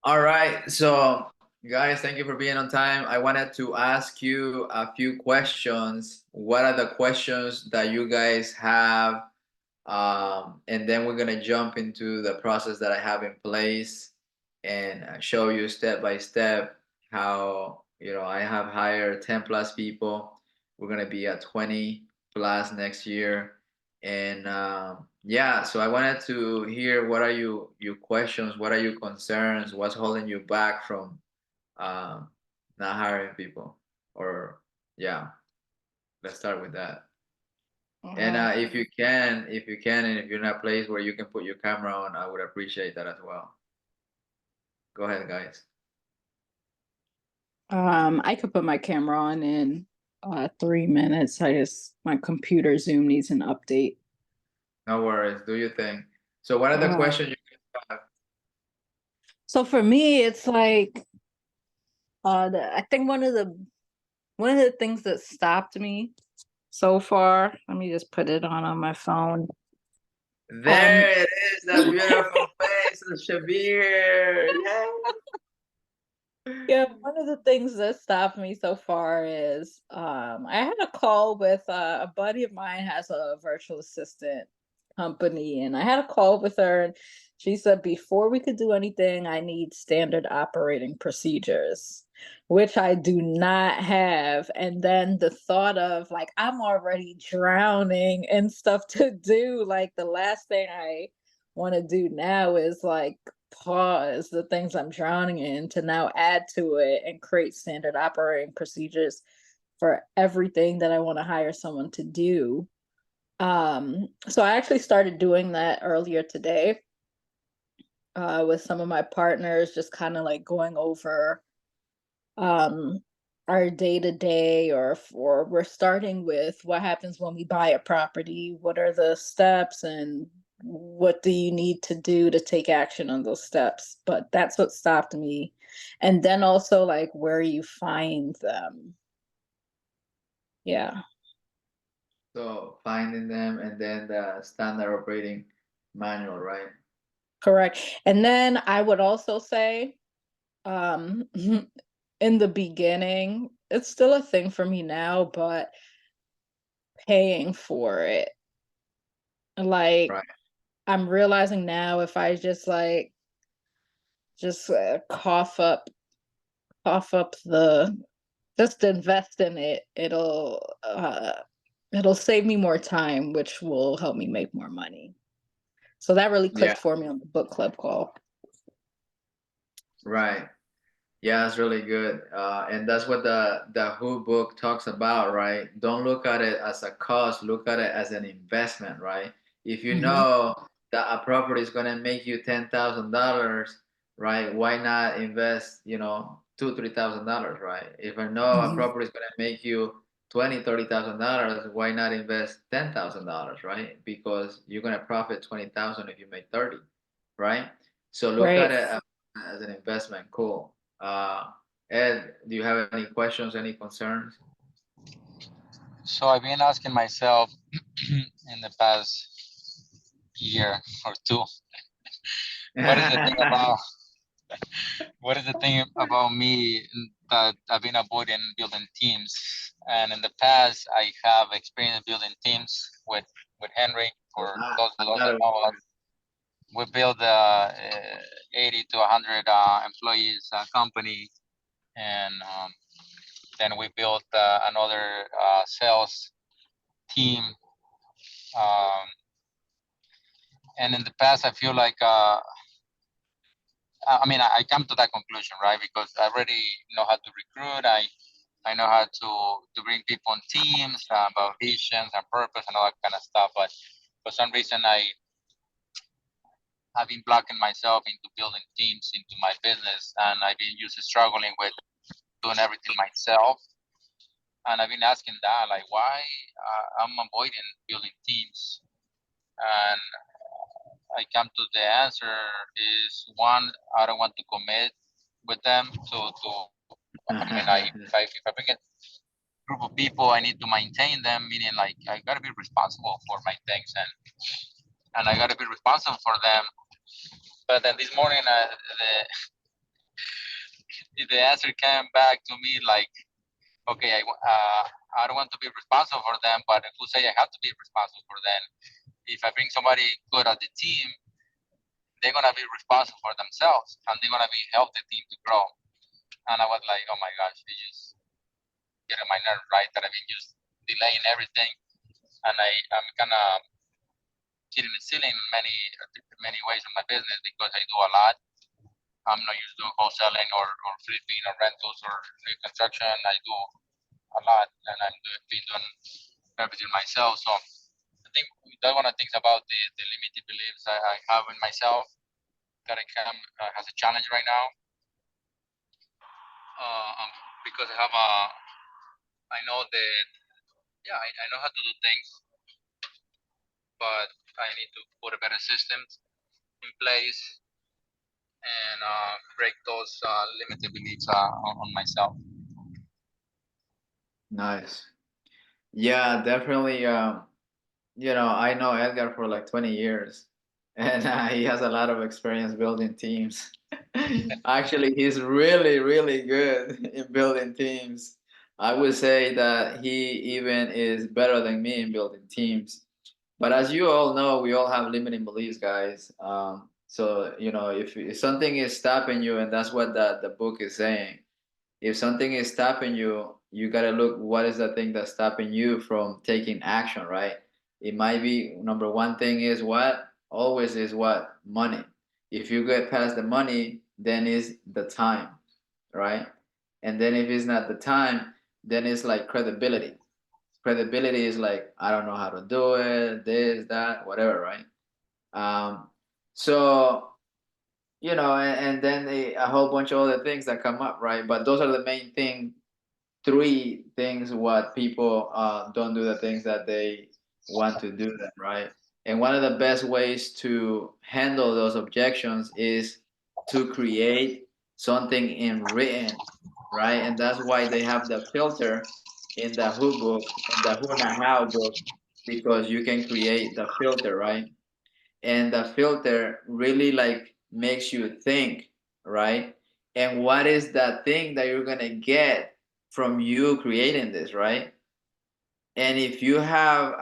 All right. So, guys, thank you for being on time. I wanted to ask you a few questions. What are the questions that you guys have? And then we're gonna jump into the process that I have in place and show you step by step how I have hired 10 plus people. We're gonna be at 20 plus next year, and yeah. So I wanted to hear what are your questions, what are your concerns, what's holding you back from um, not hiring people, or yeah. Let's start with that. And Uh, if you can, and if you're in a place where you can put your camera on, I would appreciate that as well. Go ahead, guys. I could put my camera on in 3 minutes. My computer Zoom needs an update. No worries. Do your thing. So, what are the Uh, questions you have? so for me, it's like I think one of the things that stopped me so far. Let me just put it on my phone. Um, There it is, the beautiful face of Shabir. Yay! Yeah, one of the things that stopped me so far is I had a call with a buddy of mine has a virtual assistant company, and I had a call with her, and she said before we could do anything, I need standard operating procedures, which I do not have. And then the thought of like I'm already drowning in stuff to do, like the last thing I want to do now is like pause the things I'm drowning in to now add to it and create standard operating procedures for everything that I want to hire someone to do. So I actually started doing that earlier today with some of my partners, just kind of like going over um, our day to day, or we're starting with what happens when we buy a property, what are the steps, and what do you need to do to take action on those steps. But that's what stopped me. And then also like where you find them. Yeah, So, finding them and then the standard operating manual, right? correct. And then I would also say in the beginning, it's still a thing for me now, but paying for it. Like Right. I'm realizing now if I just cough up the just invest in it, it'll save me more time, which will help me make more money. So that really Yeah. clicked for me on the book club call. Right. Yeah, that's really good. And that's what the Who book talks about, right? Don't look at it as a cost, look at it as an investment, right? If you Hmm. know that a property is gonna make you $10,000, right? Why not invest, two, $3,000, right? If I know a Hmm. property is gonna make you 20, $30,000, why not invest $10,000, right? Because you're gonna profit 20,000 if you make 30, right? So look at Right. it as an investment. Cool. Uh, Ed, do you have any questions, any concerns? So I've been asking myself in the past year or two, what is the thing about what is the thing about me that I've been avoiding building teams? And in the past, I have experience building teams with Henry. For those that A lot doesn't of know, we build 80 to 100 employees company, and then we built another sales team. Um, and in the past, I feel like I mean, I come to that conclusion, right? Because I already know how to recruit. I know how to bring people on teams about visions and purpose and all that kind of stuff. But for some reason, have been blocking myself into building teams into my business, and I've been just struggling with doing everything myself. And I've been asking that, like, why I'm avoiding building teams. And I come to the answer is one, I don't want to commit with them to I mean, if I bring a group of people, I need to maintain them, meaning like I gotta be responsible for my things, and I gotta be responsible for them. But then this morning, if the answer came back to me like, okay, I don't want to be responsible for them, but who say I have to be responsible for them? If I bring somebody good at the team, they're gonna be responsible for themselves, and they're gonna be help the team to grow. And I was like, oh my gosh, they just getting my nerve right that I've been just delaying everything, and I'm kind of hitting the ceiling in many ways in my business because I do a lot. I'm not used to wholesaling or flipping or rentals or new construction. I do a lot, and been doing everything myself. So I think that's one of the things about the limited beliefs I have in myself that I can has a challenge right now. Because I know that, yeah, I know how to do things, but I need to put a better systems in place and break those limited beliefs on myself. Nice. Yeah, definitely. You know, I know Edgar for like 20 years, and he has a lot of experience building teams. Actually, he's really, really good in building teams. I would say that he even is better than me in building teams. But as you all know, we all have limiting beliefs, guys. So, you know, if something is stopping you, and that's what the book is saying, if something is stopping you, you got to look what is the thing that's stopping you from taking action, right? It might be number one thing is what? Always is what? Money. If you get past the money, then is the time, right? And then if it's not the time, then it's like credibility. Credibility is like, I don't know how to do it, this, that, whatever, right? Um, so you know, and then a whole bunch of other things that come up, right? But those are the main thing, three things what people don't do the things that they want to do them, right? And one of the best ways to handle those objections is to create something in written, right? And that's why they have the filter in the Who book, in the Who and How book, because you can create the filter, right? And the filter really like makes you think, right? And what is that thing that you're gonna get from you creating this, right? And if you have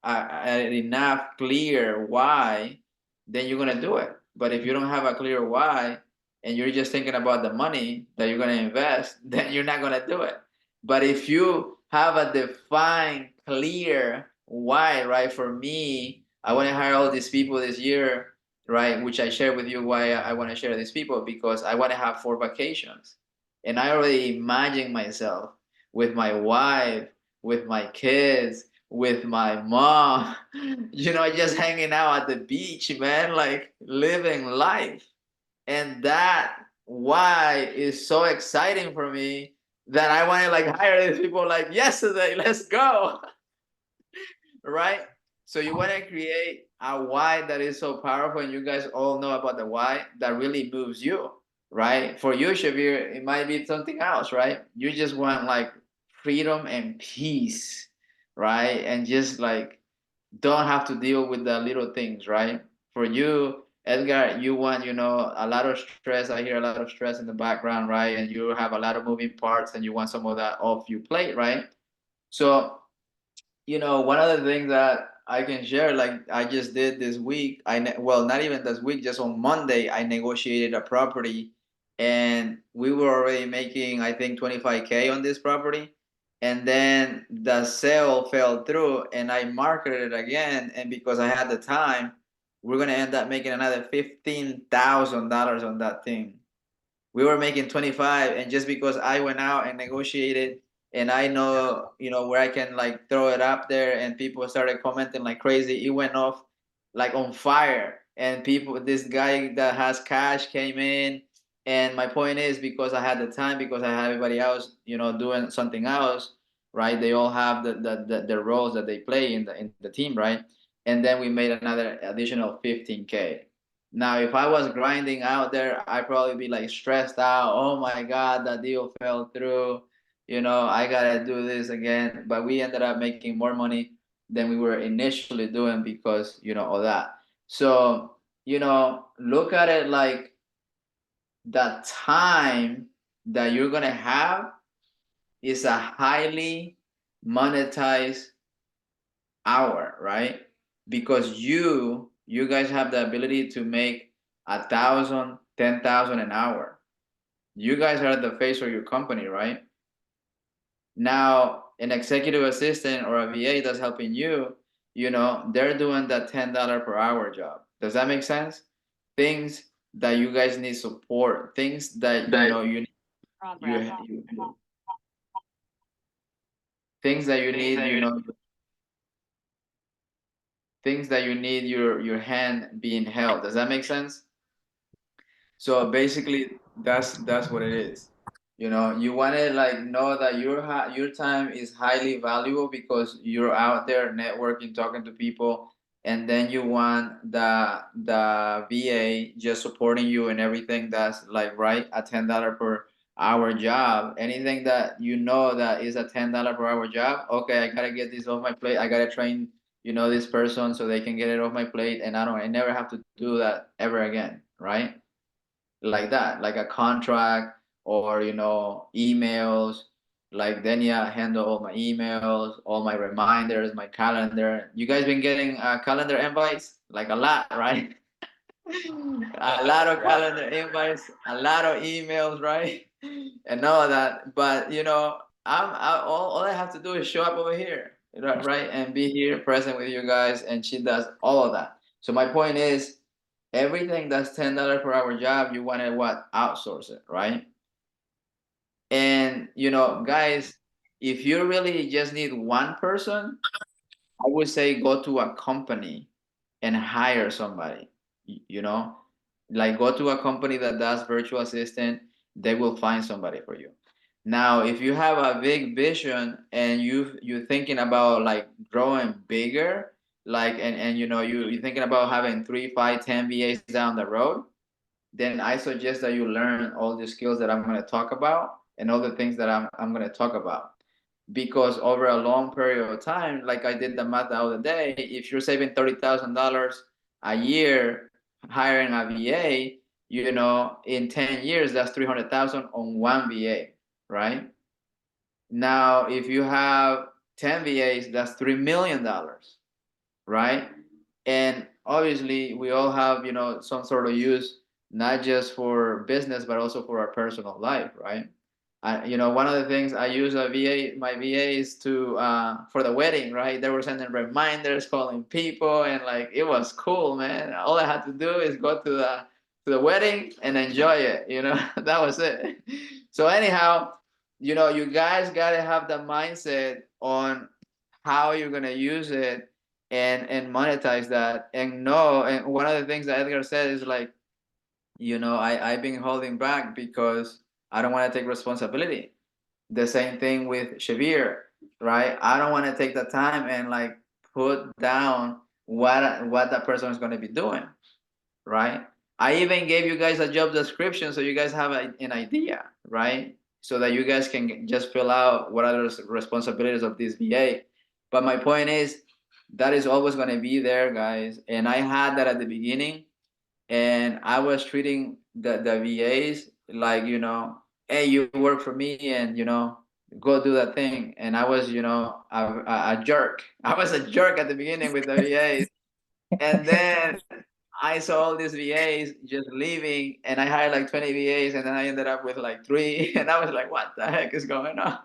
enough clear why, then you're gonna do it. But if you don't have a clear why, and you're just thinking about the money that you're gonna invest, then you're not gonna do it. But if you have a defined, clear why, right? For me, I want to hire all these people this year, right? Which I share with you why I want to share these people because I want to have 4 vacations, and I already imagine myself with my wife, with my kids, with my mom, you know, just hanging out at the beach, man, like living life. And that why is so exciting for me that I want to like hire these people like yesterday, let's go. Right? So you want to create a why that is so powerful, and you guys all know about the why that really moves you, right? For you, Shavir, it might be something else, right? You just want like freedom and peace, right? And just like don't have to deal with the little things, right? For you, Edgar, you want, you know, a lot of stress. I hear a lot of stress in the background, right? And you have a lot of moving parts and you want some of that off your plate, right? So you know, one of the things that I can share, like I just did this week, well, not even this week, just on Monday, I negotiated a property and we were already making, I think, 25K on this property. And then the sale fell through and I marketed it again. And because I had the time, we're going to end up making another $15,000 on that thing. We were making 25, and just because I went out and negotiated and I know, you know, where I can like throw it up there and people started commenting like crazy, it went off like on fire. And people, this guy that has cash came in. And my point is because I had the time, because I had everybody else, you know, doing something else, right? They all have the roles that they play in the team, right? And then we made another additional 15K. Now, if I was grinding out there, I'd probably be like stressed out. Oh my God, that deal fell through. You know, I gotta do this again. But we ended up making more money than we were initially doing because, you know, all that. So, you know, look at it like the time that you're gonna have is a highly monetized hour, right? Because you guys have the ability to make 1,000, 10,000 an hour. You guys are the face of your company, right? Now, an executive assistant or a VA that's helping you, they're doing the $10 per hour job. Does that make sense? Things that you guys need support, things that you things that you need, things that you need your hand being held. Does that make sense? So basically, that's what it is. You want to like know that your time is highly valuable because you're out there networking, talking to people, and then you want the VA just supporting you and everything. That's like right a $10 per hour job. Anything that that is a $10 per hour job. Okay, I gotta get this off my plate. I gotta train this person so they can get it off my plate, and I never have to do that ever again, right? Like that, like a contract or emails. Like then yeah, handle all my emails, all my reminders, my calendar. You guys been getting calendar invites like a lot, right? A lot of calendar invites, a lot of emails, right? And all of that. But all I have to do is show up over here, right? And be here present with you guys, and she does all of that. So my point is, everything that's $10 per hour job, you want to what? Outsource it, right? And guys, if you really just need one person, I would say go to a company and hire somebody. You know, like go to a company that does virtual assistant, they will find somebody for you. Now, if you have a big vision and you're thinking about like growing bigger, like and you're thinking about having 3, 5, 10 VAs down the road, then I suggest that you learn all the skills that I'm going to talk about and all the things that I'm going to talk about. Because over a long period of time, like I did the math the other day, if you're saving $30,000 a year hiring a VA, in 10 years, that's 300,000 on one VA, right? Now, if you have 10 VAs, that's $3 million, right? And obviously, we all have some sort of use, not just for business but also for our personal life, right? One of the things I use my VAs to for the wedding, right? They were sending reminders, calling people, and like it was cool, man. All I had to do is go to the wedding and enjoy it. That was it. So anyhow, you guys gotta have the mindset on how you're gonna use it and monetize that, and know. And one of the things that Edgar said is like, I've been holding back because I don't want to take responsibility. The same thing with Shavir, right? I don't want to take the time and like put down what that person is going to be doing, right? I even gave you guys a job description so you guys have an idea, right? So that you guys can just fill out what are the responsibilities of this VA. But my point is that is always going to be there, guys. And I had that at the beginning, and I was treating the VAs like, hey, you work for me, and go do that thing. And I was, a jerk. I was a jerk at the beginning with the VAs, and then I saw all these VAs just leaving, and I hired like 20 VAs, and then I ended up with like 3, and I was like, what the heck is going on?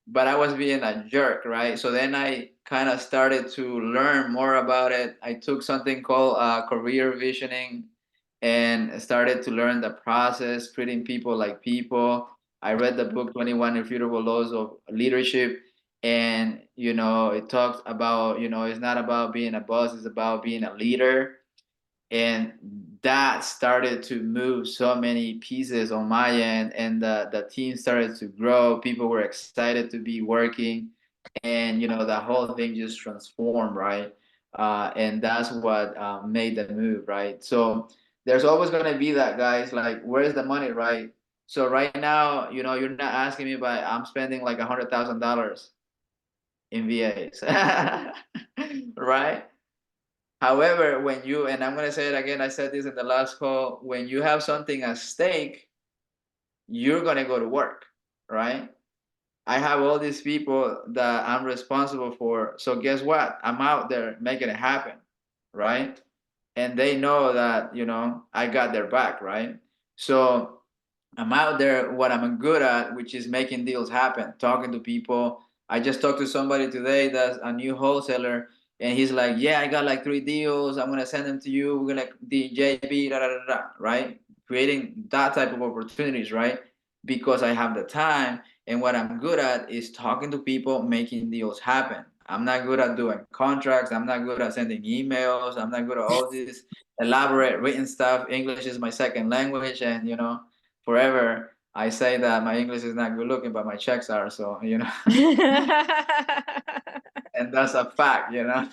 But I was being a jerk, right? So then I kind of started to learn more about it. I took something called career visioning and started to learn the process, treating people like people. I read the book 21 Irrefutable Laws of Leadership, and it talks about, it's not about being a boss, it's about being a leader. And that started to move so many pieces on my end, and the team started to grow. People were excited to be working, and the whole thing just transformed, right? And that's what made the move, right? So there's always going to be that, guys, like, where's the money, right? So right now, you're not asking me, but I'm spending like $100,000 in VAs. Right? However, when you, and I'm going to say it again, I said this in the last call, when you have something at stake, you're going to go to work, right? I have all these people that I'm responsible for. So guess what? I'm out there making it happen, right? And they know that, you know, I got their back, right? So I'm out there what I'm good at, which is making deals happen, talking to people. I just talked to somebody today that's a new wholesaler, and he's like, "Yeah, I got like 3 deals. I'm gonna send them to you. We're gonna DJB, da da da da," right? Creating that type of opportunities, right? Because I have the time, and what I'm good at is talking to people, making deals happen. I'm not good at doing contracts. I'm not good at sending emails. I'm not good at all this elaborate written stuff. English is my second language, and you know, forever I say that my English is not good looking, but my checks are. So you know, and that's a fact, you know.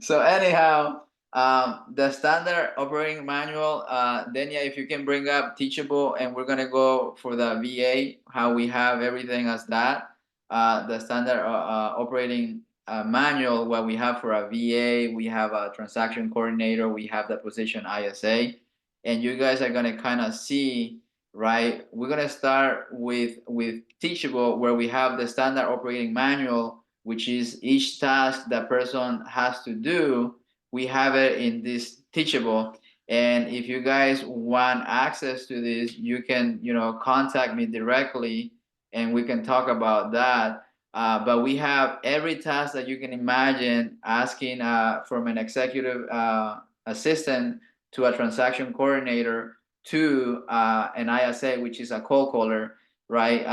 So anyhow, the standard operating manual, Denia, if you can bring up Teachable, and we're gonna go for the VA, how we have everything as that. The standard operating manual, what we have for a VA, we have a transaction coordinator, we have the position ISA, and you guys are gonna kind of see, right? We're gonna start with Teachable, where we have the standard operating manual, which is each task that person has to do. We have it in this Teachable. And if you guys want access to this, you can, you know, contact me directly, and we can talk about that. But we have every task that you can imagine, asking from an executive assistant to a transaction coordinator to an ISA, which is a cold caller, right?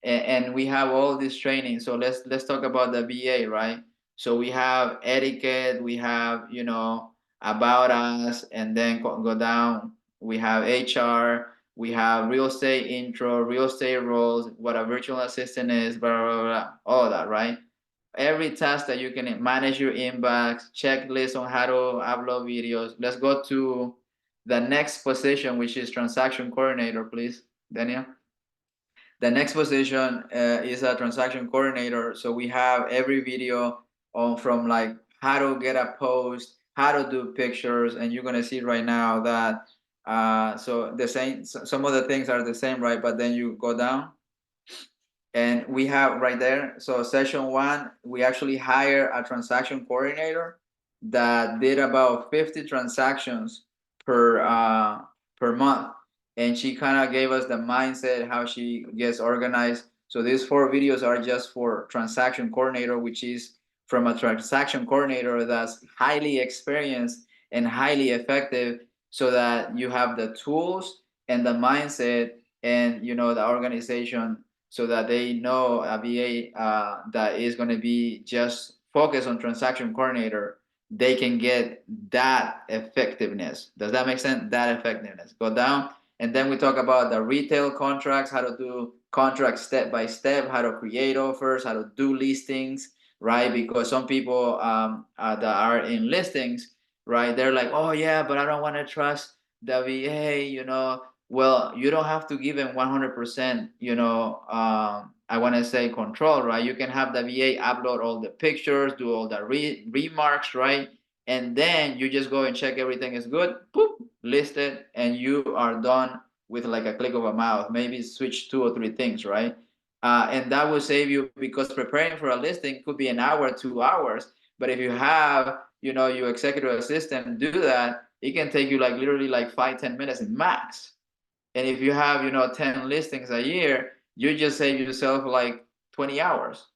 And we have all this training. So let's talk about the VA, right? So we have etiquette, we have, you know, about us, and then go down. We have HR, we have real estate intro, real estate roles, what a virtual assistant is, blah blah blah, all of that, right? Every task that you can manage your inbox, checklist on how to upload videos. Let's go to the next position, which is transaction coordinator, please, Daniel. The next position is a transaction coordinator. So we have every video on from like how to get a post, how to do pictures, and you're gonna see right now that so the same, some of the things are the same, right? But then you go down, and we have right there. So session one, we actually hire a transaction coordinator that did about 50 transactions per month, and she kind of gave us the mindset how she gets organized. So these 4 videos are just for transaction coordinator, which is from a transaction coordinator that's highly experienced and highly effective, so that you have the tools and the mindset, and you know, the organization, so that they know a VA that is going to be just focused on transaction coordinator, they can get that effectiveness. Does that make sense? That effectiveness. Go down. And then we talk about the retail contracts, how to do contracts step by step, how to create offers, how to do listings, right? Because some people that are in listings, right, they're like, oh yeah, but I don't want to trust the VA, you know. Well, you don't have to give them 100%, you know, I want to say control, right? You can have the VA upload all the pictures, do all the remarks, right? And then you just go and check everything is good, boop, list it, and you are done with like a click of a mouse. Maybe switch 2 or 3 things, right? And that will save you, because preparing for a listing could be an hour, 2 hours. But if you have, you know, your executive assistant do that, it can take you like literally like 5-10 minutes in max. And if you have, you know, 10 listings a year, you just save yourself like 20 hours,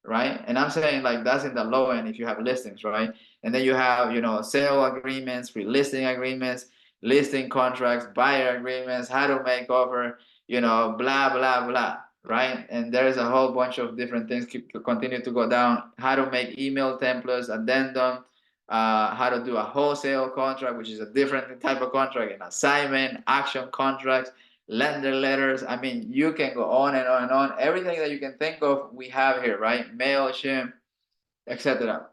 right? And I'm saying like that's in the low end if you have listings, right? And then you have, you know, sale agreements, pre-listing agreements, listing contracts, buyer agreements, how to make offer, you know, blah, blah, blah, right? And there's a whole bunch of different things continue to go down, how to make email templates, addendum, how to do a wholesale contract, which is a different type of contract, an assignment, action contracts, lender letters. I mean, you can go on and on and on. Everything that you can think of, we have here, right? MailChimp, etc.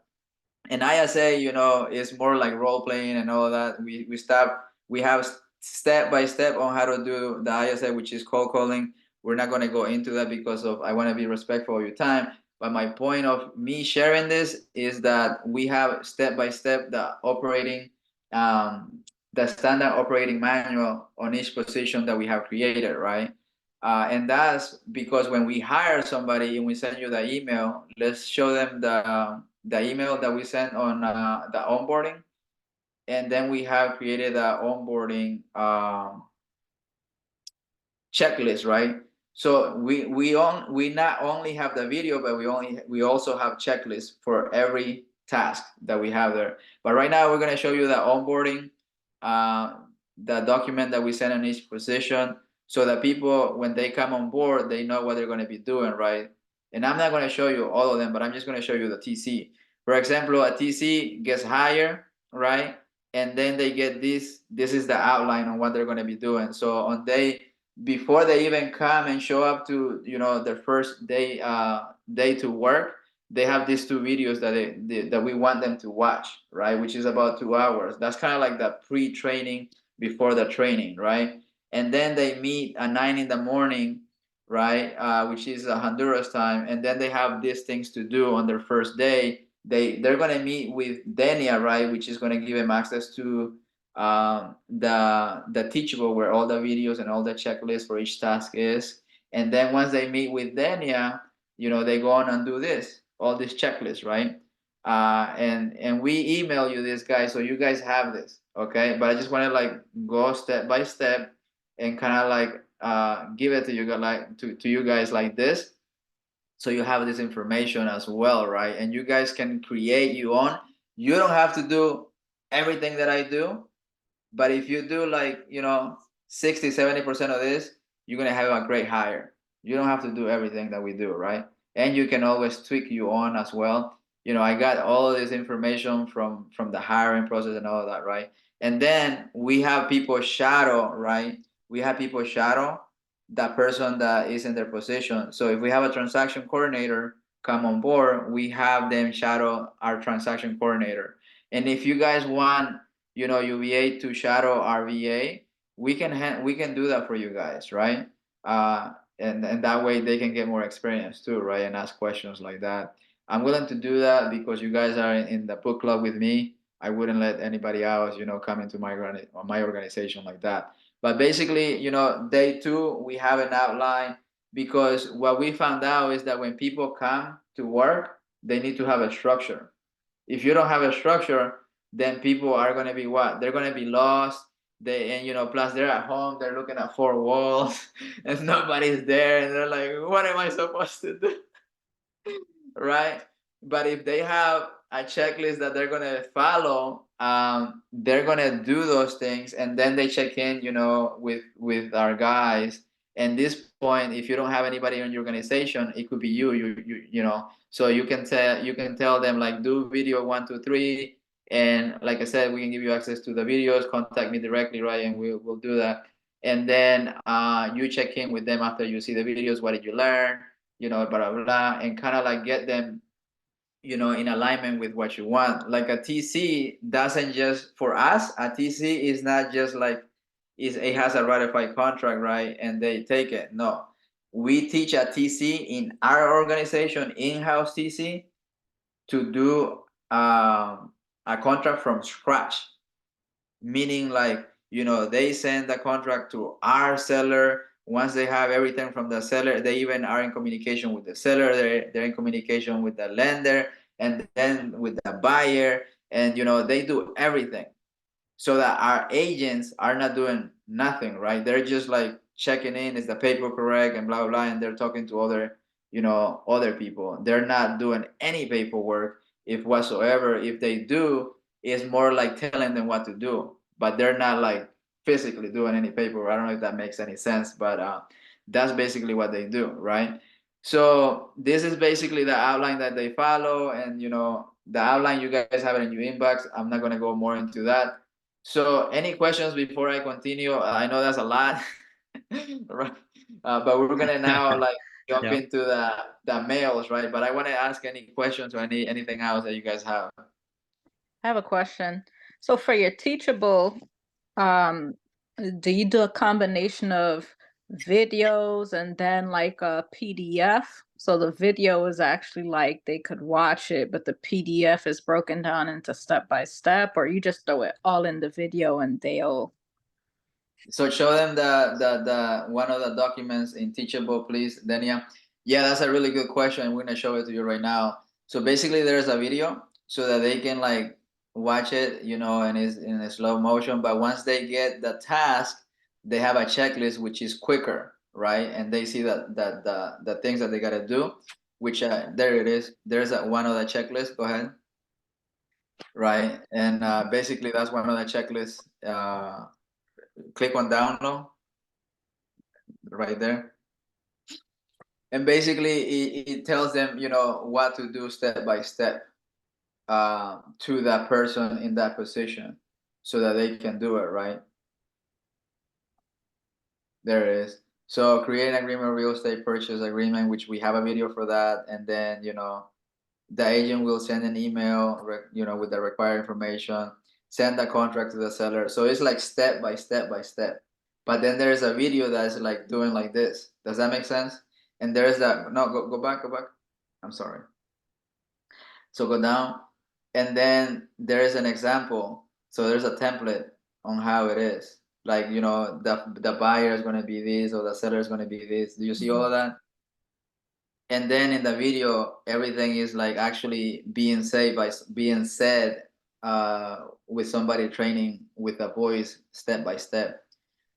And ISA, you know, is more like role playing and all that. We have step by step on how to do the ISA, which is cold calling. We're not going to go into that because of I want to be respectful of your time. But my point of me sharing this is that we have step by step the standard operating manual on each position that we have created, right? And that's because when we hire somebody and we send you the email, let's show them the email that we sent on the onboarding, and then we have created a onboarding checklist, right? So we not only have the video, but we also have checklists for every task that we have there. But right now we're gonna show you the onboarding, the document that we send on each position, so that people, when they come on board, they know what they're gonna be doing, right? And I'm not gonna show you all of them, but I'm just gonna show you the TC. For example, a TC gets hired, right? And then they get this is the outline on what they're gonna be doing. So on before they even come and show up to their first day to work, they have these 2 videos that we want them to watch, right? Which is about 2 hours. That's kind of like the pre-training before the training, right? And then they meet at 9 in the morning, right? Which is Honduras time, and then they have these things to do on their first day. They're gonna meet with Denia, right? Which is gonna give them access to the Teachable, where all the videos and all the checklists for each task is. And then once they meet with Denia, they go on and do all these checklists, right? And we email you this, guys, so you guys have this, okay? But I just want to like go step by step and kind of like give it to you guys to you guys like this, so you have this information as well, right? And you guys can create your own. You don't have to do everything that I do, but if you do 60-70% of this, you're gonna have a great hire. You don't have to do everything that we do, right? And you can always tweak you on as well. I got all of this information from the hiring process and all of that, right? And then we have people shadow, right? We have people shadow that person that is in their position. So if we have a transaction coordinator come on board, we have them shadow our transaction coordinator. And if you guys want UVA to shadow our VA, we can do that for you guys, right? And that way they can get more experience too, right? And ask questions like that. I'm willing to do that because you guys are in the book club with me. I wouldn't let anybody else, come into my organization like that. But basically, day 2, we have an outline, because what we found out is that when people come to work, they need to have a structure. If you don't have a structure, then people are going to be what? They're going to be lost. Plus they're at home, they're looking at 4 walls and nobody's there, and they're like, what am I supposed to do? Right? But if they have a checklist that they're going to follow, they're going to do those things, and then they check in, with our guys. And this point, if you don't have anybody in your organization, it could be so you can tell them, like, do video 1, 2, 3, and like I said, we can give you access to the videos. Contact me directly, right? And we'll do that. And then you check in with them after you see the videos. What did you learn? Blah blah blah, and kind of like get them in alignment with what you want. Like a TC doesn't just, for us, a TC is not just like it has a ratified contract, right? And they take it. No, we teach a TC in our organization, in-house TC, to do a contract from scratch, meaning like they send the contract to our seller. Once they have everything from the seller, they even are in communication with the seller, they're in communication with the lender, and then with the buyer, and they do everything, so that our agents are not doing nothing, right? They're just like checking in, is the paper correct, and blah blah, and they're talking to other people. They're not doing any paperwork, if whatsoever. If they do, it's more like telling them what to do, but they're not like physically doing any paperwork. I don't know if that makes any sense, but that's basically what they do, right? So this is basically the outline that they follow, and the outline, you guys have it in your inbox. I'm not going to go more into that. So any questions before I continue? I know that's a lot, right? But we're gonna now like jump Yeah. into the mails, right? But I want to ask any questions or anything else that you guys have. I have a question. So for your Teachable, do you do a combination of videos and then like a PDF So the video is actually like they could watch it, but the PDF is broken down into step by step, or you just throw it all in the video and they'll. So show them the one of the documents in Teachable, please, Denia. Yeah, that's a really good question. We're gonna show it to you right now. So basically, there's a video so that they can like watch it, you know, and it's in a slow motion. But once they get the task, they have a checklist which is quicker, right? And they see that the things that they gotta do, which there it is. There's one of the checklists. Go ahead. Right, and basically that's one of the checklists. Click on download right there, and basically it tells them, you know, what to do step by step to that person in that position so that they can do it, right? There it is. So create an agreement, real estate purchase agreement, which we have a video for that, and then, you know, the agent will send an email, you know, with the required information, send the contract to the seller. So it's like step by step by step. But then there's a video that's like doing like this. Does that make sense? And there's that. No, go back, go back. I'm sorry. So go down, and then there is an example. So there's a template on how it is. Like, you know, the buyer is going to be this, or the seller is going to be this. Do you see all of that? And then in the video, everything is like actually being said with somebody training with a voice step by step.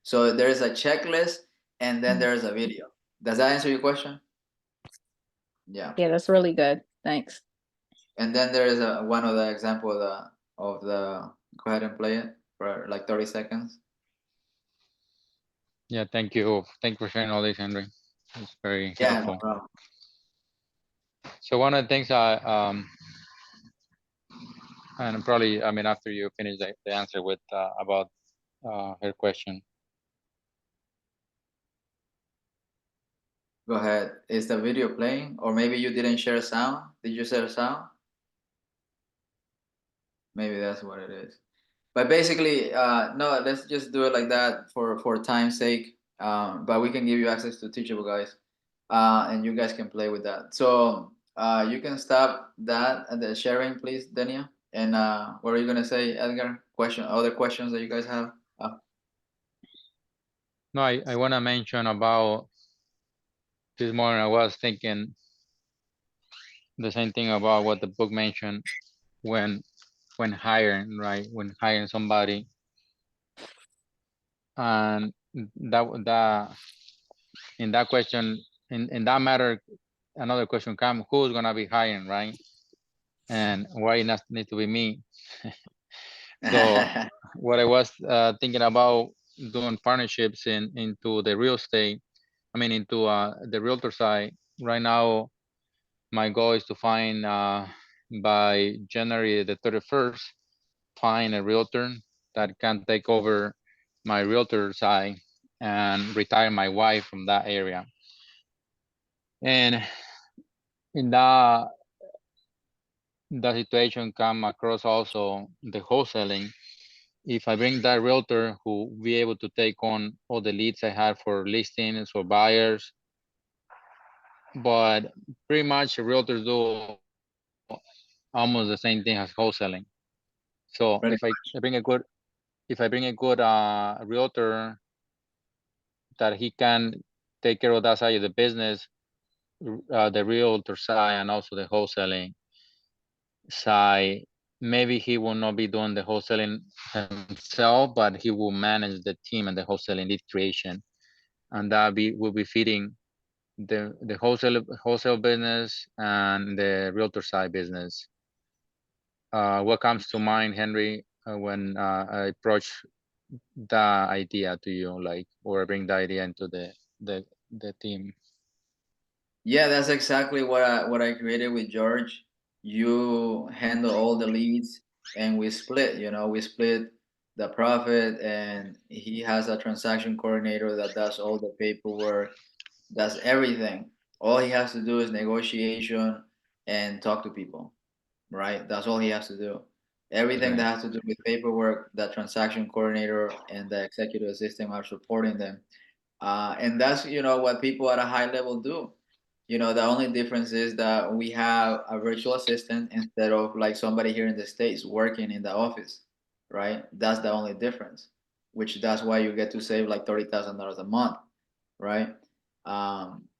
So there's a checklist, and then there's a video. Does that answer your question? Yeah. Yeah, that's really good. Thanks. And then there is one of the example of the go ahead and play it for like 30 seconds. Yeah, thank you. Thank you for sharing all this, Henry. It's very Yeah, helpful. no problem. So one of the things and probably, I mean, after you finish the answer with about her question. Go ahead. Is the video playing? Or maybe you didn't share sound? Did you share sound? Maybe that's what it is. But basically, no, let's just do it like that for time's sake. But we can give you access to Teachable, guys. And you guys can play with that. So you can stop that at the sharing, please, Denia. And what are you gonna say, Edgar? Other questions that you guys have? No, I want to mention about this morning. I was thinking the same thing about what the book mentioned when hiring, right? When hiring somebody, and that in that question, in that matter, another question comes: who's gonna be hiring, right? And why it need to be me? So what I was thinking about doing partnerships into the real estate, I mean into the realtor side. Right now, my goal is to find by January the 31st, find a realtor that can take over my realtor side and retire my wife from that area. And in that situation come across also the wholesaling. If I bring that realtor who will be able to take on all the leads I have for listings or buyers, but pretty much realtors do almost the same thing as wholesaling. So if I bring a good realtor that he can take care of that side of the business, the realtor side and also the wholesaling side, maybe he will not be doing the wholesaling himself, but he will manage the team and the wholesaling lead creation, and that will be feeding the wholesale business and the realtor side business. What comes to mind, Henry, when I approach the idea to you, like, or bring the idea into the team? Yeah, that's exactly what I created with George. You handle all the leads, and we split. You know, we split the profit, and he has a transaction coordinator that does all the paperwork, does everything. All he has to do is negotiation and talk to people, right? That's all he has to do. Everything Right. that has to do with paperwork, the transaction coordinator and the executive assistant are supporting them. And that's, you know, what people at a high level do. You know, the only difference is that we have a virtual assistant instead of like somebody here in the States working in the office, right? That's the only difference, which that's why you get to save like $30,000 a month, right?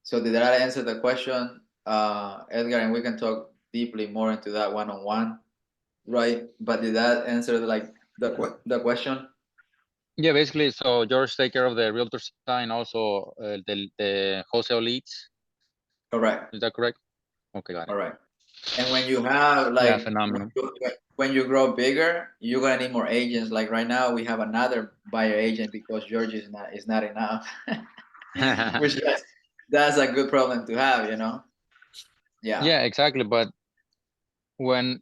So did that answer the question, Edgar? And we can talk deeply more into that one-on-one, right? But did that answer the question? Yeah, basically, so George take care of the realtor side and also the wholesale leads. Correct. Is that correct? Okay, got it. All right. And when you have Yeah, like phenomenal. when you grow bigger, you're gonna need more agents. Like right now, we have another buyer agent because George is not enough, which that's a good problem to have, you know. Yeah. Yeah, exactly. But when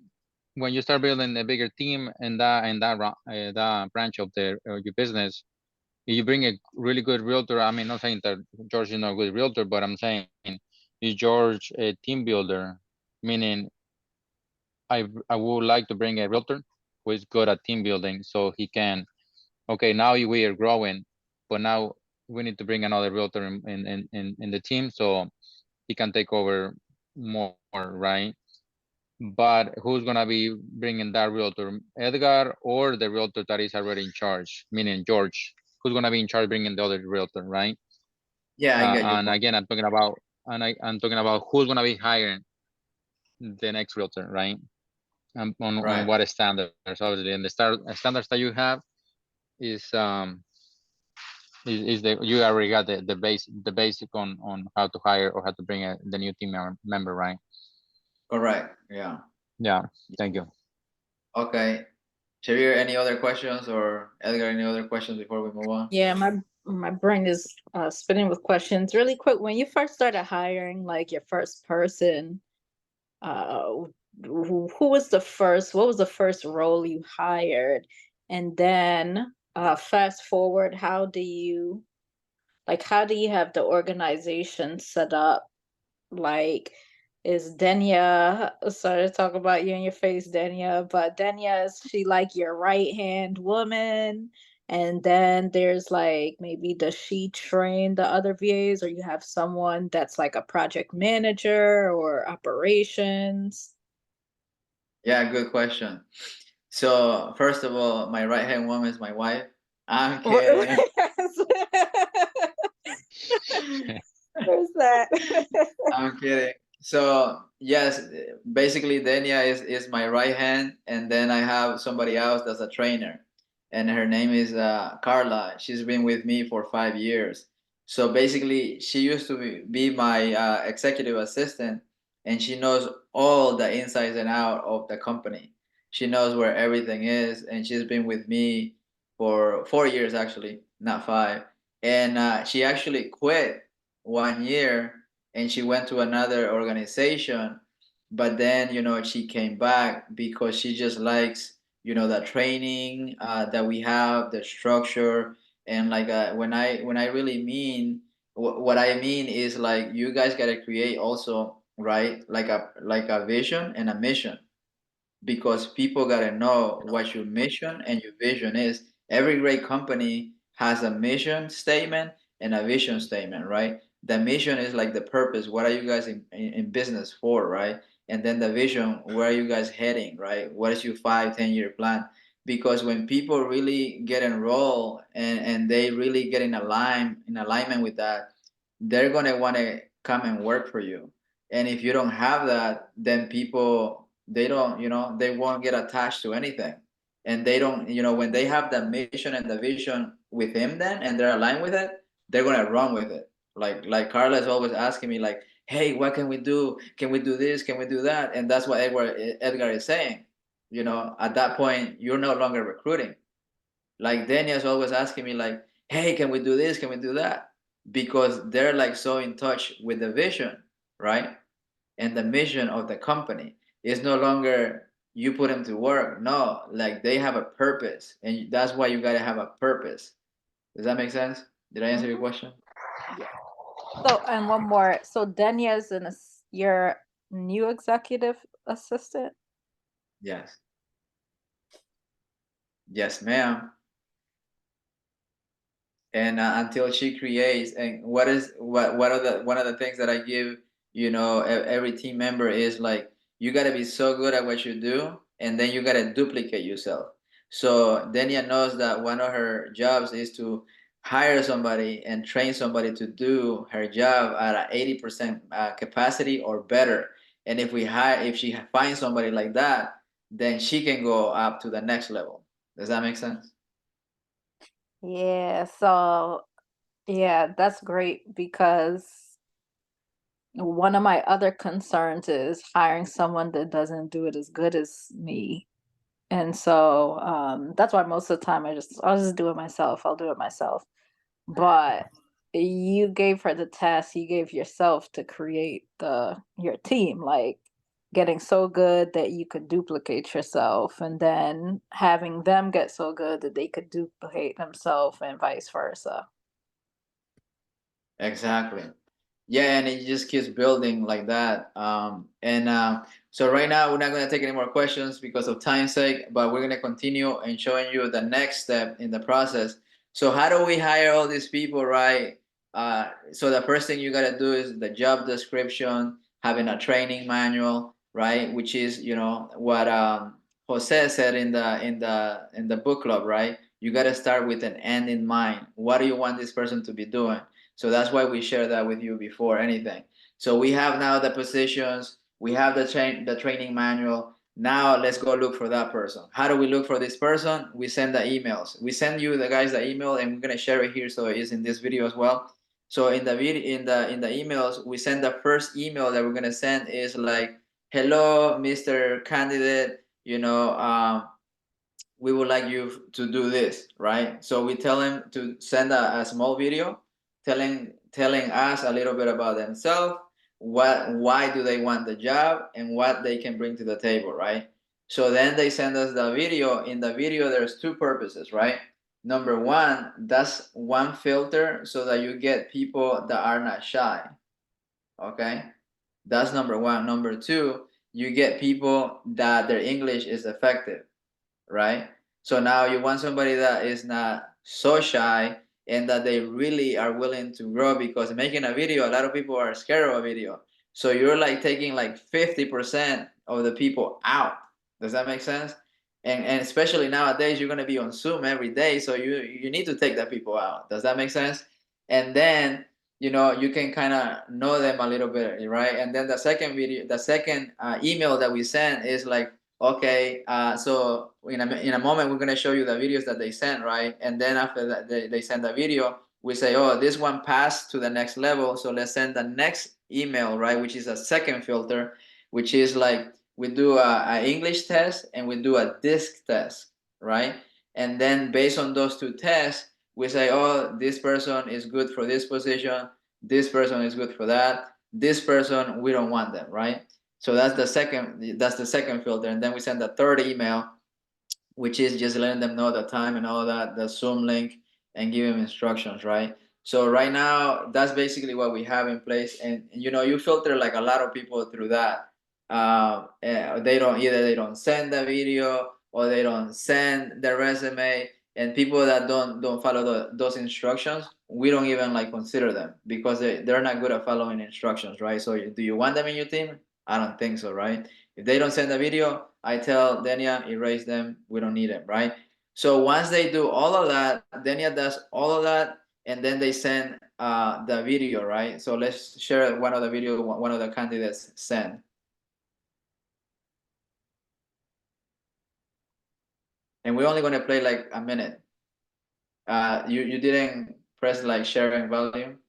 you start building a bigger team in that branch of your business, you bring a really good realtor. I mean, not saying that George is not a good realtor, but I'm saying is George a team builder? Meaning, I would like to bring a realtor who is good at team building, so he can. Okay, now we are growing, but now we need to bring another realtor in the team so he can take over more, right? But who's gonna be bringing that realtor, Edgar or the realtor that is already in charge, meaning George? Who's gonna be in charge bringing the other realtor, right? Yeah, I get your And point. again, I'm talking about, I'm talking about who's gonna be hiring the next realtor, right? On Right. what standards, obviously, and the standards that you have is is the you already got the basic on how to hire or how to bring the new team member, right? Correct. Yeah. Yeah, thank you. Okay. Shavir, any other questions, or Edgar, any other questions before we move on? Yeah, my brain is spinning with questions. Really quick, when you first started hiring, like your first person, uh, who was the first? What was the first role you hired? And then, fast forward, how do you have the organization set up? Like, is Denia, sorry to talk about you in your face, Denia, but Denia, is she like your right hand woman? And then there's like, maybe does she train the other VAs, or you have someone that's like a project manager or operations? Yeah, good question. So first of all, my right hand woman is my wife. I'm kidding. There's that. I'm kidding. So yes, basically Denia is my right hand, and then I have somebody else that's a trainer, and her name is Carla. She's been with me for 5 years. So basically, she used to be my executive assistant, and she knows all the insides and out of the company. She knows where everything is, and she's been with me for 4 years actually, not five. And she actually quit 1 year and she went to another organization, but then she came back because she just likes the training that we have, the structure. And like when I really mean what I mean is, like, you guys got to create also, right, like a vision and a mission, because people got to know what your mission and your vision is. Every great company has a mission statement and a vision statement, right? The mission is like the purpose. What are you guys in business for, right? And then the vision, where are you guys heading, right? What is your 5-10 year plan? Because when people really get enrolled and they really get in alignment with that, they're gonna want to come and work for you. And if you don't have that, then people, they don't, they won't get attached to anything. And they don't, when they have the mission and the vision with him, then, and they're aligned with it, they're gonna run with it. Like Carla is always asking me, like, hey, what can we do? Can we do this? Can we do that? And that's what Edgar is saying. At that point, you're no longer recruiting. Like Daniel's always asking me, like, hey, can we do this? Can we do that? Because they're like so in touch with the vision, right? And the mission of the company is no longer you put them to work. No, like they have a purpose, and that's why you gotta have a purpose. Does that make sense? Did I answer your question? Yeah. So, and one more. So, Denia is your new executive assistant. Yes. Yes, ma'am. And until she creates, and what are the one of the things that I give every team member is like, you got to be so good at what you do, and then you got to duplicate yourself. So Denia knows that one of her jobs is to hire somebody and train somebody to do her job at an 80% capacity or better. And if she finds somebody like that, then she can go up to the next level. Does that make sense? Yeah, so yeah, that's great because one of my other concerns is hiring someone that doesn't do it as good as me. And so that's why most of the time I'll just do it myself. I'll do it myself. But you gave her the task, you gave yourself to create your team, like getting so good that you could duplicate yourself, and then having them get so good that they could duplicate themselves, and vice versa. Exactly. Yeah, and it just keeps building like that. So right now we're not going to take any more questions because of time's sake, but we're going to continue and showing you the next step in the process. So how do we hire all these people, right? So the first thing you got to do is the job description, having a training manual, right? Which is, what Jose said in the book club, right? You got to start with an end in mind. What do you want this person to be doing? So that's why we share that with you before anything. So we have now the positions, we have the training manual. Now let's go look for that person. How do we look for this person? We send the emails. We send you the guys the email, and we're gonna share it here so it is in this video as well. So in the video, in the emails, we send the first email that we're gonna send is like, hello, Mr. Candidate, we would like you to do this, right? So we tell him to send a small video telling us a little bit about themselves, why do they want the job, and what they can bring to the table, right? So then they send us the video. In the video, there's two purposes, right? Number one, that's one filter so that you get people that are not shy. Okay, that's number one. Number two, you get people that their English is effective, right? So now you want somebody that is not so shy and that they really are willing to grow, because making a video, a lot of people are scared of a video. So you're like taking like 50% of the people out. Does that make sense? And especially nowadays, you're gonna be on Zoom every day, so you need to take the people out. Does that make sense? And then you can kind of know them a little bit, right? And then the second email that we send is like, okay, so in a moment we're gonna show you the videos that they sent, right? And then after that they send the video, we say, oh, this one passed to the next level, so let's send the next email, right? Which is a second filter, which is like, we do a English test and we do a DISC test, right? And then based on those two tests, we say, oh, this person is good for this position, this person is good for that, this person, we don't want them, right? So that's the second filter. And then we send the third email, which is just letting them know the time and all that, the Zoom link, and give them instructions, right? So right now, that's basically what we have in place. And you filter like a lot of people through that. They don't send the video, or they don't send the resume. And people that don't follow those instructions, we don't even like consider them, because they're not good at following instructions, right? So do you want them in your team? I don't think so, right? If they don't send the video, I tell Denia, erase them. We don't need them, right? So once they do all of that, Denia does all of that, and then they send the video, right? So let's share one of the video one of the candidates sent. And we're only going to play like a minute. You didn't press like share volume.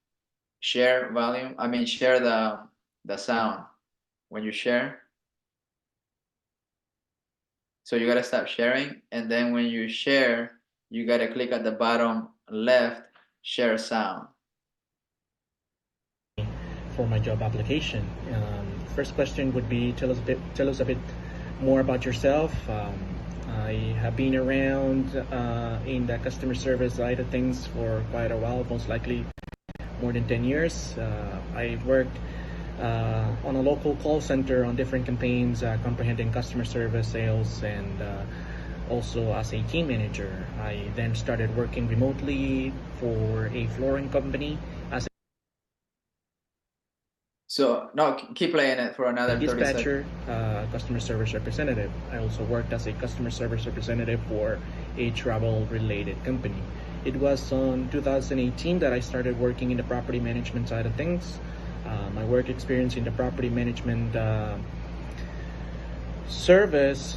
Share volume. I mean, share the sound when you share. So you got to stop sharing, and then when you share, you got to click at the bottom left, share sound. For my job application. First question would be, tell us a bit more about yourself. I have been around in the customer service side of things for quite a while, most likely more than 10 years. I worked on a local call center on different campaigns, comprehending customer service, sales, and also as a team manager. I then started working remotely for a flooring company as So no, keep playing it for another 30 seconds. Dispatcher, customer service representative. I also worked as a customer service representative for a travel-related company. It was on 2018 that I started working in the property management side of things. My work experience in the property management service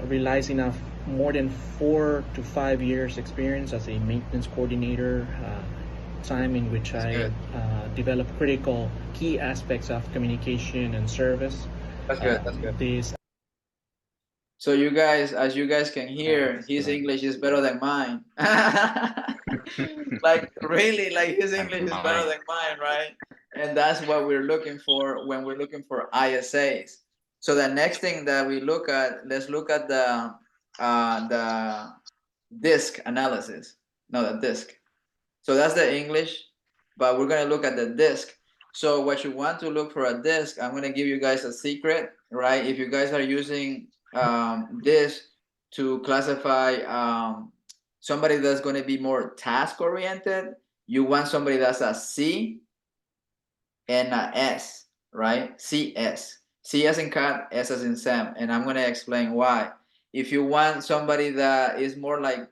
relies enough more than 4 to 5 years experience as a maintenance coordinator, time in which I developed critical key aspects of communication and service. That's good. That's good. These So you guys, as you guys can hear, his English is better than mine. Like really, like his English is better than mine, right? And that's what we're looking for when we're looking for ISAs. So the next thing that we look at, let's look at the DISC analysis. No, the DISC. So that's the English, but we're gonna look at the DISC. So what you want to look for a DISC, I'm gonna give you guys a secret, right? If you guys are using this to classify somebody that's going to be more task oriented, you want somebody that's a C and a S, right? CS. C as in cat, S as in Sam. And I'm going to explain why. If you want somebody that is more like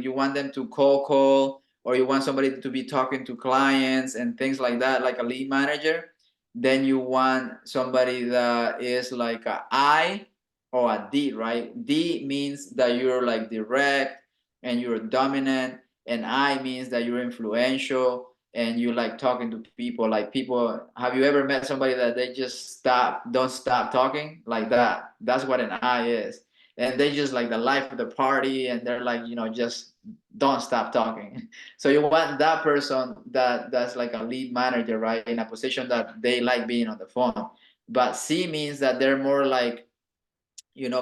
you want them to cold call, or you want somebody to be talking to clients and things like that, like a lead manager, then you want somebody that is like a I or a D, right? D means that you're like direct and you're dominant, and I means that you're influential and you like talking to people. Like people, have you ever met somebody that they just don't stop talking like that? That's what an I is. And they just like the life of the party, and they're like, just don't stop talking. So you want that person that's like a lead manager, right? In a position that they like being on the phone. But C means that they're more like,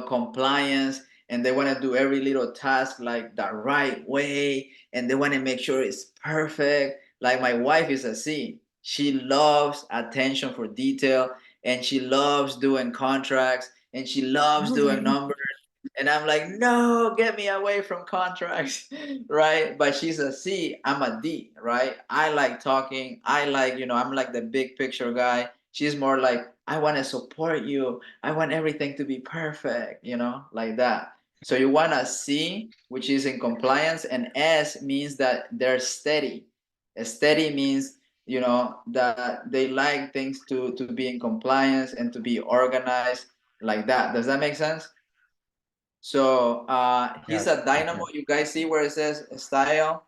compliance, and they want to do every little task like the right way, and they want to make sure it's perfect. Like my wife is a C. She loves attention for detail, and she loves doing contracts, and she loves doing numbers. And I'm like, no, get me away from contracts, right? But she's a C, I'm a D, right? I like talking. I like, I'm like the big picture guy. She's more like, I want to support you. I want everything to be perfect, like that. So you want a C, which is in compliance, and S means that they're steady. A steady means, that they like things to be in compliance and to be organized like that. Does that make sense? So he's a dynamo. You guys see where it says style?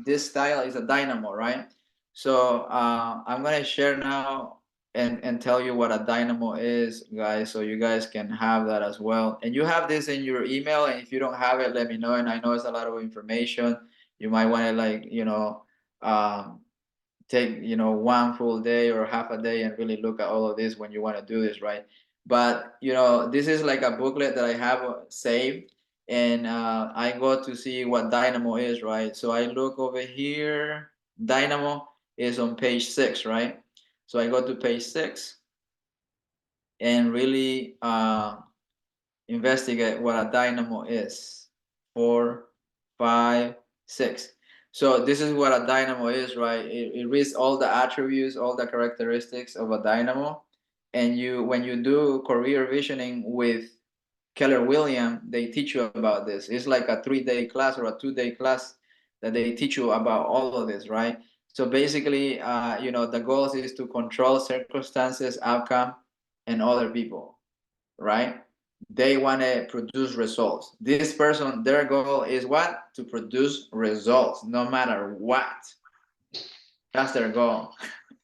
This style is a dynamo, right? So I'm gonna share now and tell you what a dynamo is, guys, so you guys can have that as well. And you have this in your email, and if you don't have it, let me know. And I know it's a lot of information. You might want to take one full day or half a day and really look at all of this when you want to do this, right? But this is like a booklet that I have saved, and I go to see what dynamo is, right? So I look over here. Dynamo is on page 6, right? So I go to page 6 and really investigate what a dynamo is. 4, 5, 6. So this is what a dynamo is, right? It reads all the attributes, all the characteristics of a dynamo. And when you do career visioning with Keller Williams, they teach you about this. It's like a 3-day class or a 2-day class that they teach you about all of this, right? So basically, the goal is to control circumstances, outcome, and other people, right? They want to produce results. This person, their goal is what? To produce results, no matter what. That's their goal.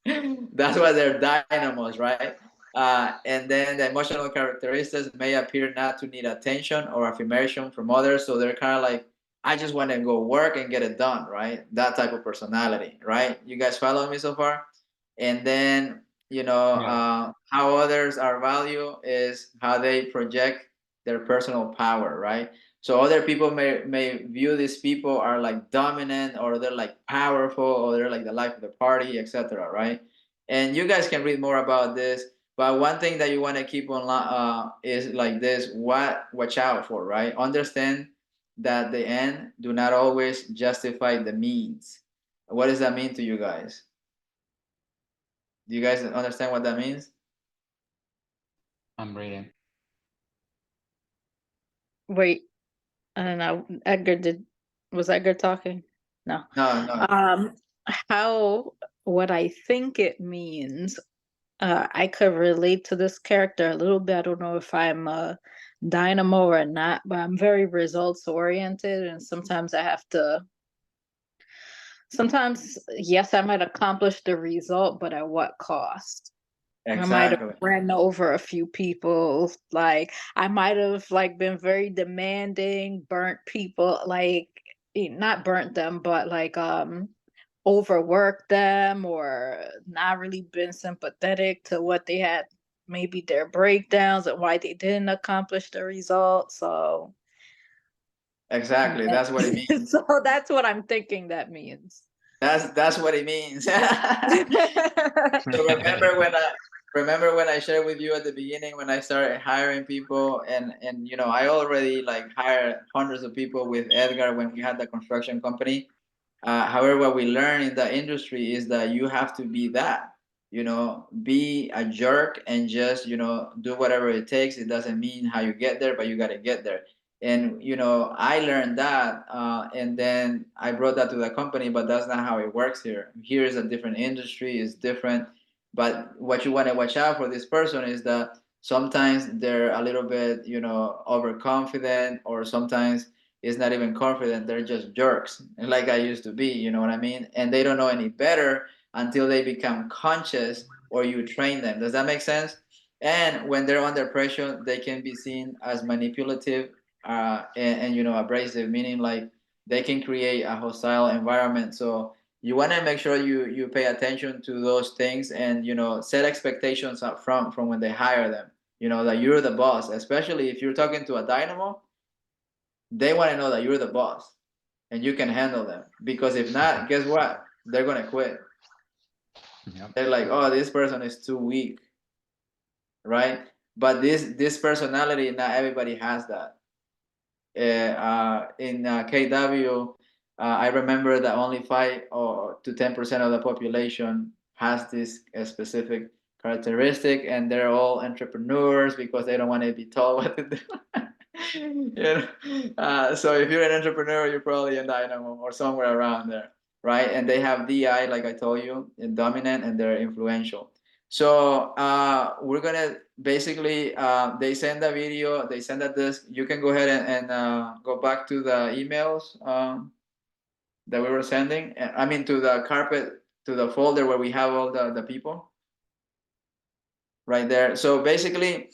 That's why they're dynamos, right? And then the emotional characteristics may appear not to need attention or affirmation from others. So they're kind of like, I just want to go work and get it done, right? That type of personality, right? You guys follow me so far? And then, how others are valued is how they project their personal power, right? So other people may view these people are like dominant, or they're like powerful, or they're like the life of the party, etc., right? And you guys can read more about this. But one thing that you want to keep on is like this: watch out for, right? Understand that the end do not always justify the means. What does that mean to you guys? Do you guys understand what that means? I'm reading. Wait, I don't know. Was Edgar talking? No. No, no. What I think it means, I could relate to this character a little bit. I don't know if I'm a dynamo or not, but I'm very results oriented, and sometimes, yes, I might accomplish the result, but at what cost? I might have Exactly. ran over a few people. Like I might have like been very demanding, burnt people, like not burnt them, but like overworked them or not really been sympathetic to what they had, maybe their breakdowns and why they didn't accomplish the result. So Exactly. That's what it means. so that's what I'm thinking that means. That's what it means. So remember when I shared with you at the beginning when I started hiring people and you know I already like hired hundreds of people with Edgar when we had the construction company. However, what we learn in the industry is that you have to be that, you know, be a jerk and just, you know, do whatever it takes. It doesn't mean how you get there, but you got to get there. And, you know, I learned that and then I brought that to the company, but that's not how it works here. Here is a different industry, it's different. But what you want to watch out for this person is that sometimes they're a little bit, you know, overconfident or sometimes is not even confident. They're just jerks, like I used to be. You know what I mean? And they don't know any better until they become conscious or you train them. Does that make sense? And when they're under pressure, they can be seen as manipulative and you know abrasive, meaning like they can create a hostile environment. So you want to make sure you pay attention to those things and you know set expectations up front from when they hire them. You know that you're the boss, especially if you're talking to a dynamo they want to know that you're the boss and you can handle them. Because if not, guess what? They're gonna quit. Yep. They're like, oh, this person is too weak, right? But this personality, not everybody has that. In KW, I remember that only 5 to 10% of the population has this specific characteristic, and they're all entrepreneurs because they don't want to be told what to do. You know? So if you're an entrepreneur, you're probably a dynamo or somewhere around there, right? And they have DI, like I told you, dominant, and they're influential. So we're gonna basically they send a video, they send a disc. You can go ahead and go back to the emails that we were sending. I mean to the carpet, to the folder where we have all the people right there. So basically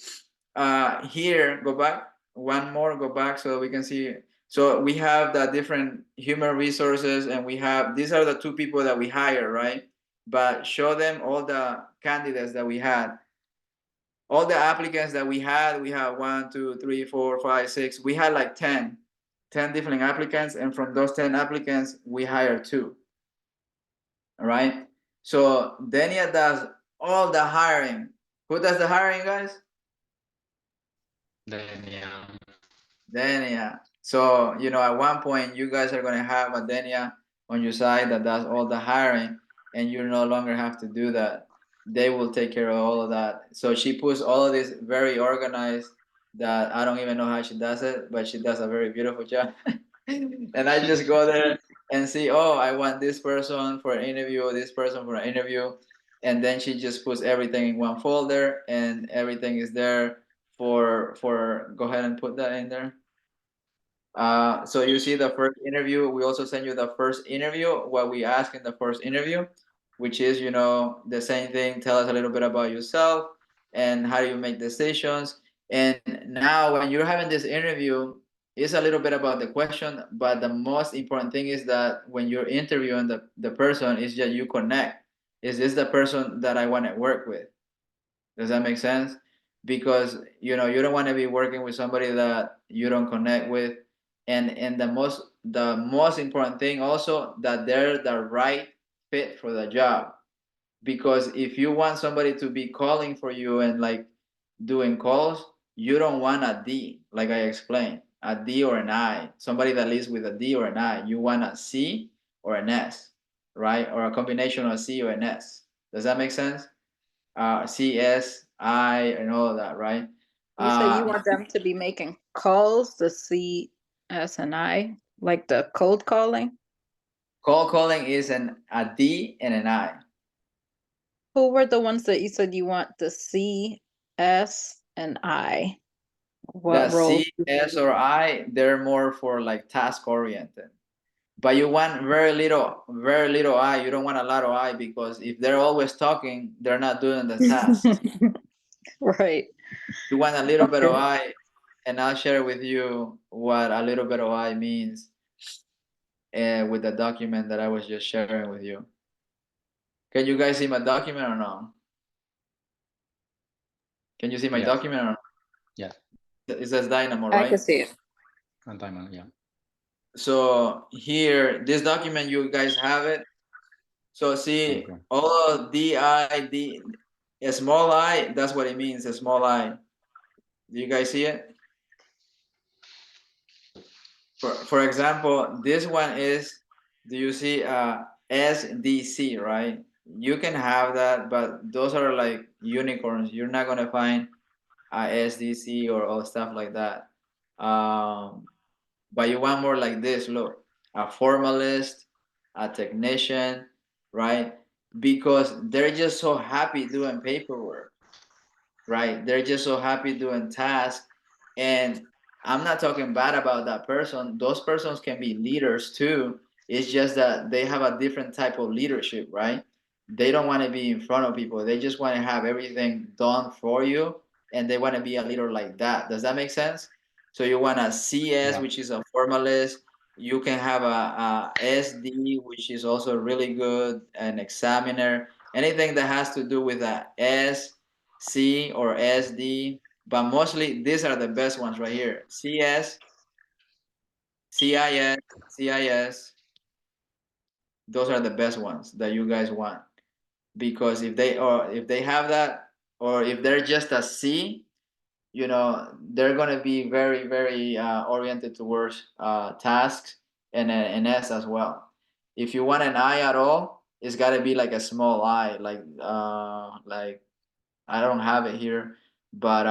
here, go back one more, go back so we can see. So we have the different human resources and we have, these are the two people that we hire, right? But show them all the candidates that we had. All the applicants that we had 1, 2, 3, 4, 5, 6. We had like 10 different applicants. And from those 10 applicants, we hired 2. All right. So Denia does all the hiring. Who does the hiring, guys? Denia. Denia. So, you know, at one point, you guys are going to have a Denia on your side that does all the hiring, and you no longer have to do that. They will take care of all of that. So she puts all of this very organized that I don't even know how she does it, but she does a very beautiful job. And I just go there and see, oh, I want this person for an interview, this person for an interview. And then she just puts everything in one folder and everything is there for go ahead and put that in there. So you see the first interview. We also send you the first interview, what we ask in the first interview, which is, you know, the same thing. Tell us a little bit about yourself and how do you make decisions. And now when you're having this interview, it's a little bit about the question, but the most important thing is that when you're interviewing the person is that you connect. Is this the person that I want to work with? Does that make sense? Because you know you don't want to be working with somebody that you don't connect with, and the most important thing also that they're the right fit for the job. Because if you want somebody to be calling for you and like doing calls, you don't want a D, like I explained, a D or an I, somebody that leads with a D or an I. You want a C or an S, right? Or a combination of C or an S. Does that make sense? CSI and all of that, right? You say you want them to be making calls, the C, S, and I, like the cold calling? Cold calling is a D and an I. Who were the ones that you said you want the C, S, and I? The What role? C, S, or I, they're more for like task oriented. But you want very little I. You don't want a lot of I, because if they're always talking, they're not doing the tasks. Right. You want a little bit of Okay. I, and I'll share with you what a little bit of I means with the document that I was just sharing with you. Can you guys see my document or no? Can you see my Yes. document or no? Yeah. It says Dynamo, I right? can see it. On Diamond, yeah. So here, this document, you guys have it. So see, Okay. all D, a small I, that's what it means, a small I. Do you guys see it? For example, this one is, do you see SDC, right? You can have that, but those are like unicorns. You're not gonna find SDC or stuff like that. But you want more like this, look, a formalist, a technician, right? Because they're just so happy doing paperwork, right? They're just so happy doing tasks. And I'm not talking bad about that person. Those persons can be leaders too. It's just that they have a different type of leadership, right? They don't want to be in front of people. They just want to have everything done for you. And they want to be a leader like that. Does that make sense? So you want a CS, Yeah. which is a formalist. You can have a SD, which is also really good, an examiner. Anything that has to do with a S, C, or SD, but mostly these are the best ones right here. CS, CIS, CIS. Those are the best ones that you guys want, because if they have that, or if they're just a C, they're gonna be very oriented towards tasks, and an S as well. If you want an I at all, it's got to be like a small I, like I don't have it here, but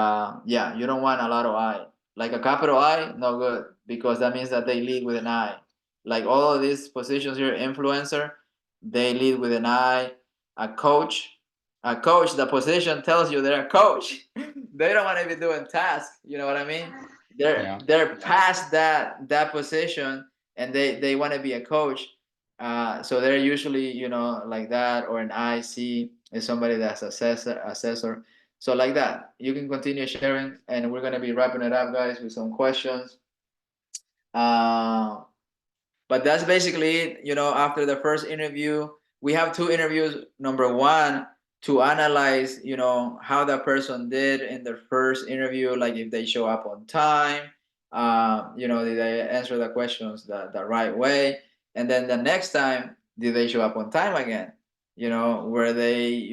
yeah, you don't want a lot of I. Like a capital I, no good, because that means that they lead with an I. Like all of these positions here, influencer, they lead with an I. A coach, the position tells you they're a coach. They don't want to be doing tasks. You know what I mean? Yeah. They're past that position, and they want to be a coach. So they're usually, like that, or an IC is somebody that's assessor. So like that, you can continue sharing, and we're gonna be wrapping it up, guys, with some questions. But that's basically it. After the first interview, we have two interviews. Number one, to analyze, how that person did in their first interview, like if they show up on time, did they answer the questions the right way? And then the next time, did they show up on time again? Were they,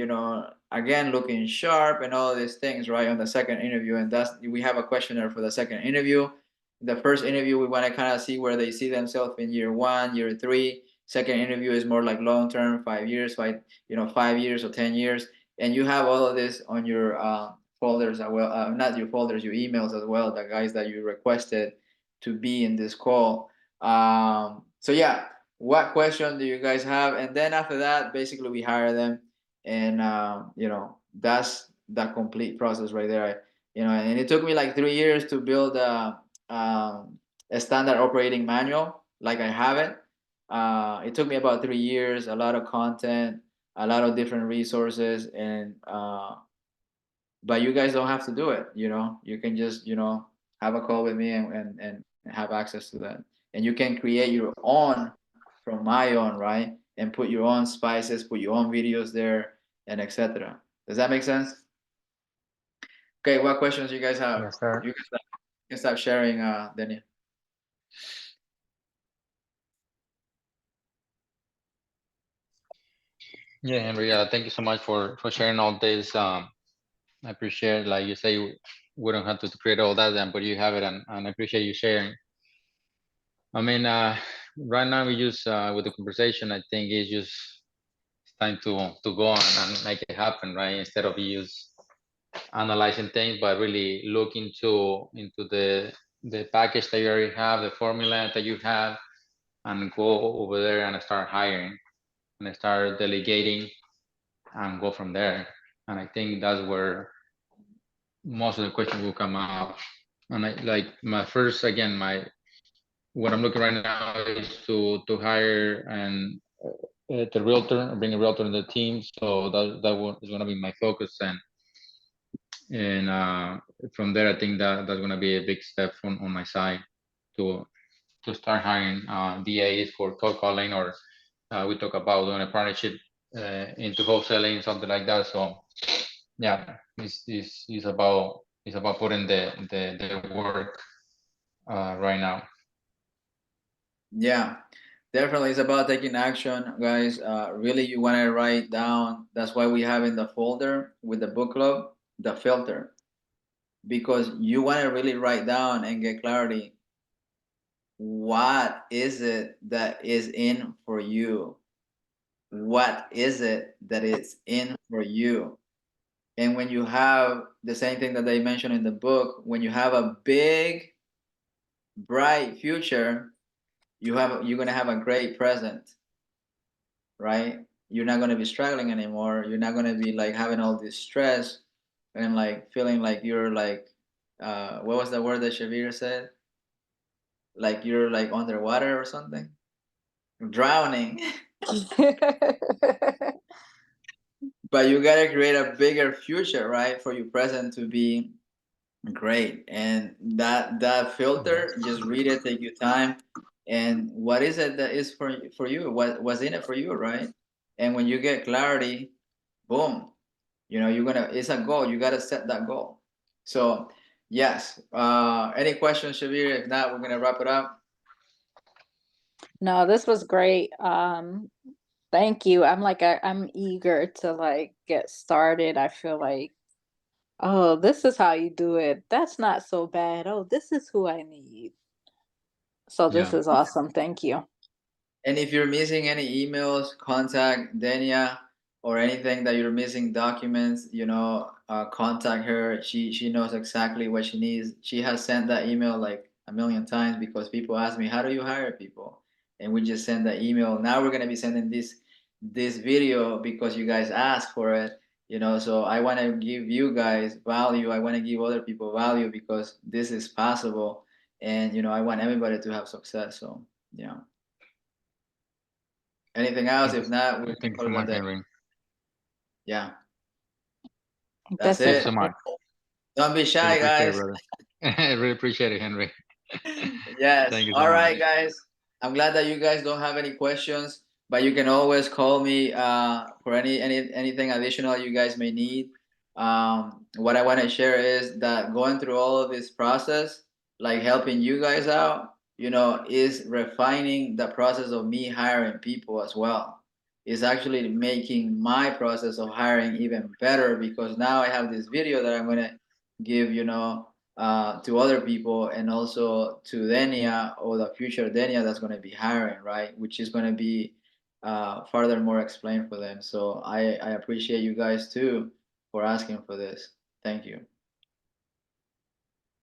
again, looking sharp and all these things, right, on the second interview? And we have a questionnaire for the second interview. The first interview, we want to kind of see where they see themselves in year 1, year 3. Second interview is more like long term, 5 years, 5 years or 10 years. And you have all of this on your folders as well, not your folders, your emails as well, the guys that you requested to be in this call. So yeah, what question do you guys have? And then after that, basically we hire them, and that's the complete process right there. And it took me like 3 years to build a standard operating manual like I have it. It took me about 3 years, a lot of content, a lot of different resources, and but you guys don't have to do it. You can just have a call with me, and have access to that, and you can create your own from my own, right, and put your own spices, put your own videos there, and etc. Does that make sense? Okay, what questions you guys have? Yes, sir. You can start sharing, Daniel. Yeah, Henry, thank you so much for sharing all this. I appreciate, like you say, we don't have to create all that, but you have it, and I appreciate you sharing. I mean, right now we just with the conversation, I think it's just time to go on and make it happen, right? Instead of just analyzing things, but really look into the package that you already have, the formula that you have, and go over there and start hiring and start delegating and go from there. And I think that's where most of the questions will come out. And I like my first, again, what I'm looking right now is to hire and the realtor, bring a realtor in the team. So that is going to be my focus, and from there, I think that's going to be a big step on my side to start hiring DAs for cold calling, or we talk about doing a partnership into wholesaling, something like that. So yeah, it's about putting the work right now. Yeah, definitely. It's about taking action, guys. Really, you want to write down. That's why we have in the folder with the book club, the filter, because you want to really write down and get clarity. What is it that is in for you? What is it that is in for you? And when you have the same thing that they mentioned in the book, when you have a big, bright future, you're gonna have a great present, right? You're not gonna be struggling anymore. You're not gonna be like having all this stress and like feeling like you're like what was the word that Shavir said? Like you're like underwater or something? Drowning. But you gotta create a bigger future, right? For your present to be great. And that filter, just read it, take your time. And what is it that is for you? What's in it for you, right? And when you get clarity, boom, you're gonna, it's a goal. You gotta set that goal. So yes. Any questions, Shabir? If not, we're gonna wrap it up. No, this was great. Thank you. I'm eager to like get started. I feel like, oh, this is how you do it. That's not so bad. Oh, this is who I need. So this Yeah. is awesome. Thank you. And if you're missing any emails, contact Denia, or anything that you're missing documents, contact her. She knows exactly what she needs. She has sent that email like a million times because people ask me, how do you hire people? And we just send that email. Now we're gonna be sending this video because you guys asked for it. So I want to give you guys value. I want to give other people value because this is possible, and I want everybody to have success. So yeah. Anything else? If not, we Thank you call so it a much, day. Henry. Yeah, that's That's Thank you it. so it. much. Don't be Really shy, appreciate it, guys. brother. I really appreciate it, Henry. Yes. Thank you so All much. right, guys. I'm glad that you guys don't have any questions, but you can always call me for anything additional you guys may need. What I want to share is that going through all of this process, like helping you guys out, is refining the process of me hiring people as well. It's actually making my process of hiring even better because now I have this video that I'm gonna give, to other people, and also to Denia, or the future Denia that's going to be hiring, right? Which is going to be furthermore explained for them. So I appreciate you guys too for asking for this. Thank you.